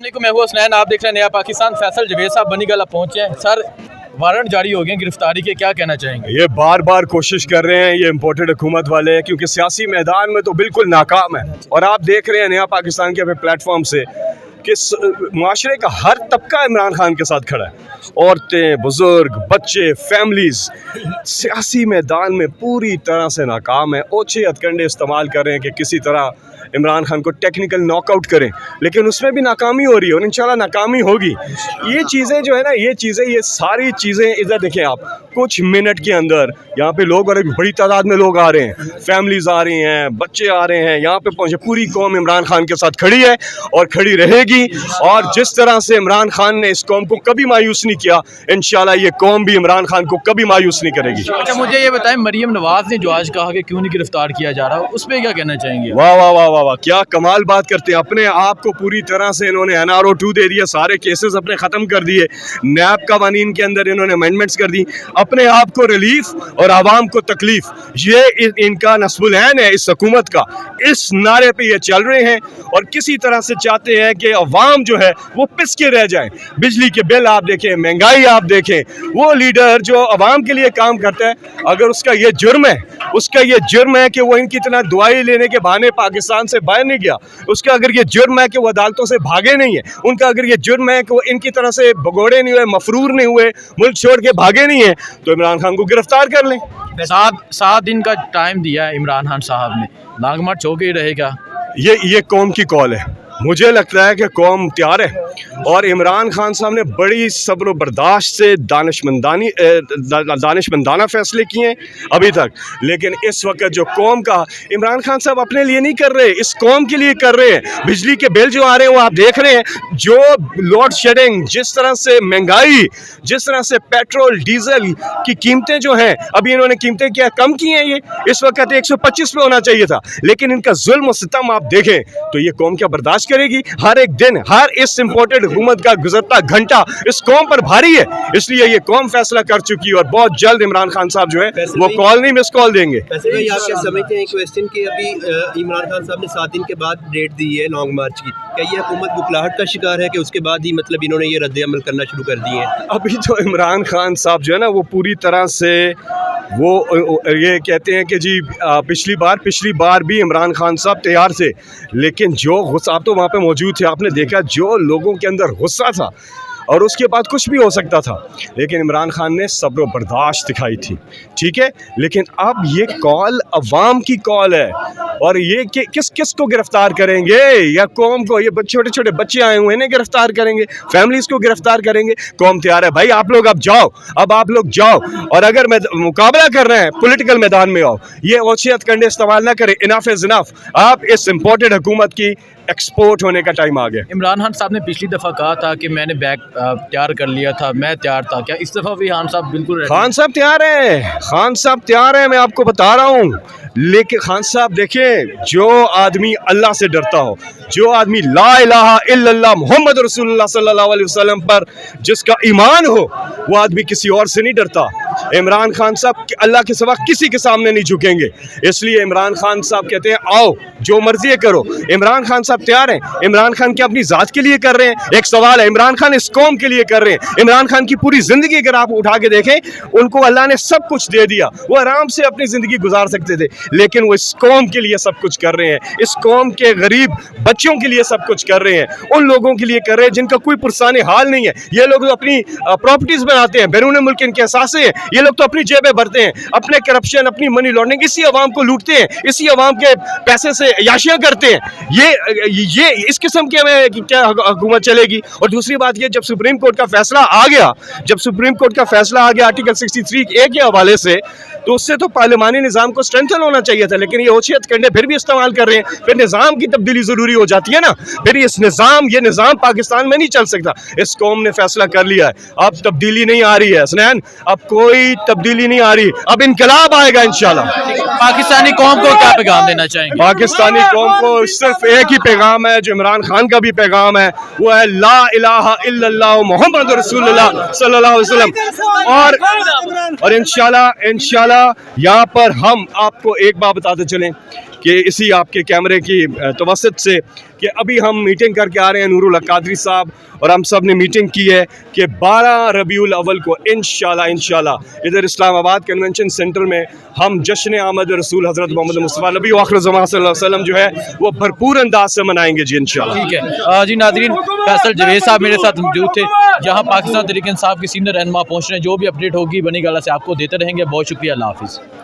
मैं हूँ हसनैन, आप देख रहे हैं नया पाकिस्तान। फैसल जवेद साहब बनीगला पहुंचे हैं। सर, वारंट जारी हो गए गिरफ्तारी के, क्या कहना चाहेंगे? ये बार बार कोशिश कर रहे हैं ये इम्पोर्टेड हुकूमत वाले, क्योंकि सियासी मैदान में तो बिल्कुल नाकाम है। और आप देख रहे हैं नया पाकिस्तान के प्लेटफॉर्म से कि माशरे का हर तबका इमरान खान के साथ खड़ा है। औरतें, बुजुर्ग, बच्चे, फैमिलीज सियासी मैदान में पूरी तरह से नाकाम है। ओछे हथकंडे इस्तेमाल कर रहे हैं कि किसी तरह इमरान खान को टेक्निकल नॉकआउट करें, लेकिन उसमें भी नाकामी हो रही है और इंशाल्लाह नाकामी होगी। ये चीज़ें जो है ना, ये सारी चीज़ें इधर देखें आप, कुछ मिनट के अंदर यहाँ पे लोग, और बड़ी तादाद में लोग आ रहे हैं, फैमिलीज आ रही हैं, बच्चे आ रहे हैं, यहाँ पे पहुँचे। पूरी कौम इमरान खान के साथ खड़ी है और खड़ी रहेगी। और जिस तरह से इमरान खान ने इस कौम को कभी मायूस नहीं किया, इंशाल्लाह ये कौम भी इमरान खान को कभी मायूस नहीं करेगी। अच्छा, मुझे ये बताएं, मरियम नवाज ने जो आज कहा कि क्यों नहीं गिरफ्तार किया जा रहा, उस पर क्या कहना चाहेंगे? वाह वाह वाह वाह वाह, क्या कमाल बात करते हैं। अपने आप को पूरी तरह से इन्होंने NRO 2 दे दिया, सारे केसेस अपने ख़त्म कर दिए, नैब कवानीन के अंदर इन्होंने अमेंडमेंट्स कर दी, अपने आप को रिलीफ और आवाम को तकलीफ। ये इनका नस्बुल-ऐन है इस हुकूमत का। इस नारे पे ये चल रहे हैं और किसी तरह से चाहते हैं कि अवाम जो है वो पिस के रह जाए। बिजली के बिल आप देखें, महंगाई आप देखें, वो लीडर जो अवाम के लिए काम करता है, अगर उसका ये जुर्म है कि वो इनकी तरह दुआई लेने के बहाने पाकिस्तान से बाहर नहीं गया, उसका अगर ये जुर्म है कि वो अदालतों से भागे नहीं है, उनका अगर ये जुर्म है कि वो इनकी तरह से भगोड़े नहीं हुए, मफरूर नहीं हुए, मुल्क छोड़ के भागे नहीं है, तो इमरान खान को गिरफ्तार कर लें। 7 दिन का टाइम दिया है इमरान खान साहब ने, नागमार्च होके ही रहेगा। ये कौम की कॉल है। मुझे लगता है कि कौम तैयार है और इमरान खान साहब ने बड़ी सब्र बर्दाश्त से दानिशमंदाना फैसले किए हैं अभी तक। लेकिन इस वक्त जो कौम का, इमरान खान साहब अपने लिए नहीं कर रहे, इस कौम के लिए कर रहे हैं। बिजली के बिल जो आ रहे हैं वो आप देख रहे हैं, जो लोड शेडिंग, जिस तरह से महंगाई, जिस तरह से पेट्रोल डीजल की कीमतें जो हैं, अभी इन्होंने कीमतें क्या कम की हैं, ये इस वक्त 125 पे होना चाहिए था, लेकिन इनका जुल्म और सितम आप देखें तो ये कौम क्या बर्दाश्त करेगी? हर एक दिन, हर इस इंपोर्टेड हुकूमत का गुजरता घंटा इस कौम पर भारी है। इसलिए ये कौम फैसला कर चुकी है और बहुत जल्द इमरान खान साहब जो है वो कॉल नहीं मिस कॉल देंगे। वैसे भाई, आप क्या समझते हैं क्वेश्चन कि अभी इमरान खान साहब ने 7 दिन के बाद डेट दी है लॉन्ग मार्च की, क्या ये हुकूमत बुखलाहट का शिकार है कि उसके बाद ही मतलब इन्होंने ये रद्द अमल करना शुरू कर दिए हैं? अभी तो इमरान खान साहब जो है ना, वो पूरी तरह से वो ये कहते हैं कि जी पिछली बार भी इमरान खान साहब तैयार थे, लेकिन जो गुस्सा, आप तो वहाँ पे मौजूद थे, आपने देखा जो लोगों के अंदर गुस्सा था और उसके बाद कुछ भी हो सकता था, लेकिन इमरान खान ने सब्र व बर्दाश्त दिखाई थी। ठीक है, लेकिन अब ये कॉल अवाम की कॉल है और ये कि किस को गिरफ्तार करेंगे? या कौम को? ये छोटे छोटे बच्चे आए हुए हैं, गिरफ्तार करेंगे, फैमिलीज को गिरफ्तार करेंगे। कौम तैयार है भाई, आप लोग अब आप लोग जाओ और अगर मुकाबला कर रहे हैं पॉलिटिकल मैदान में आओ। ये ओछे हथकंडे इस्तेमाल ना करें। Enough is enough. आप इस इम्पोर्टेड हुकूमत की एक्सपोर्ट होने का टाइम आ गया। इमरान खान साहब ने पिछली दफ़ा कहा था कि मैंने बैग तैयार कर लिया था, मैं तैयार था, क्या इस दफ़ा भी खान साहब बिल्कुल? खान साहब तैयार है, मैं आपको बता रहा हूँ। लेकिन खान साहब देखें, जो आदमी अल्लाह से डरता हो, जो आदमी ला इलाहा इल्लल्लाह मुहम्मद रसूलुल्लाह सल्लल्लाहु अलैहि वसल्लम पर जिसका ईमान हो, वो आदमी किसी और से नहीं डरता। इमरान खान साहब अल्लाह के सिवा किसी के सामने नहीं झुकेंगे। इसलिए इमरान खान साहब कहते हैं आओ जो मर्जी है करो। इमरान खान साहब तैयार हैं। इमरान खान क्या अपनी ज़ात के लिए कर रहे हैं? एक सवाल है, इमरान खान इस कौम के लिए कर रहे हैं। इमरान खान की पूरी ज़िंदगी अगर आप उठा के देखें, उनको अल्लाह ने सब कुछ दे दिया, वो आराम से अपनी ज़िंदगी गुजार सकते थे, लेकिन वो इस कौम के लिए सब कुछ कर रहे हैं। इस कौम के गरीब बच्चों के लिए सब कुछ कर रहे हैं, उन लोगों के लिए कर रहे हैं जिनका कोई पुरसाने हाल नहीं है। ये लोग तो अपनी प्रॉपर्टीज़ बनाते हैं, बैरून मुल्क इनके एहसास हैं, ये लोग तो अपनी जेबें भरते हैं, अपने करप्शन, अपनी मनी लॉन्ड्रिंग, इसी अवाम को लूटते हैं, इसी अवाम के पैसे से याशियाँ करते हैं। ये इस किस्म के में क्या हुकूमत चलेगी? और दूसरी बात ये, जब सुप्रीम कोर्ट का फैसला आ गया, आर्टिकल 63A के हवाले से, तो उससे तो पार्लिमानी निज़ाम को स्ट्रेंथन होना चाहिए था, लेकिन ये ओछे हथकंडे फिर भी इस्तेमाल कर रहे हैं। फिर निज़ाम की तब्दीली ज़रूरी हो जाती है ना, फिर ये निज़ाम पाकिस्तान में नहीं चल सकता। इस कौम ने फैसला कर लिया है, अब तब्दीली नहीं आ रही है हसनैन, अब कोई तब्दीली नहीं आ रही, अब इनकलाब आएगा इंशाल्लाह। पाकिस्तानी कौम को क्या पैगाम देना चाहेंगे? पाकिस्तानी कौम को सिर्फ एक ही पैगाम है, जो इमरान खान का भी पैगाम है, वो है ला इलाहा इल्लल्लाह मुहम्मद रसूलुल्लाह सल्लल्लाहु अलैहि वसल्लम। और इंशाल्लाह यहाँ पर हम आपको एक बात बताते चलें कि इसी आपके कैमरे की तवसत से कि अभी हम मीटिंग करके आ रहे हैं नूरुल हक कादरी साहब और हम सब ने मीटिंग की है कि 12 रबीउल अव्वल को इंशाल्लाह इधर इस्लामाबाद कन्वेंशन सेंटर में हम जश्न आमद रसूल हज़रत मोहम्मद मुस्तफ़ा नबी आखिर ज़माना सल्लल्लाहु अलैहि वसल्लम जो है वो भरपूर अंदाज से मनाएंगे जी इंशाल्लाह। ठीक है जी नाज़रीन, फैसल जवेद साहब मेरे साथ मौजूद थे, जहाँ पाकिस्तान तहरीक इंसाफ के सीनियर रहनुमा पहुँच रहे हैं। जो भी अपडेट होगी बनी गाला से आपको देते रहेंगे। बहुत शुक्रिया, अल्लाह हाफिज़।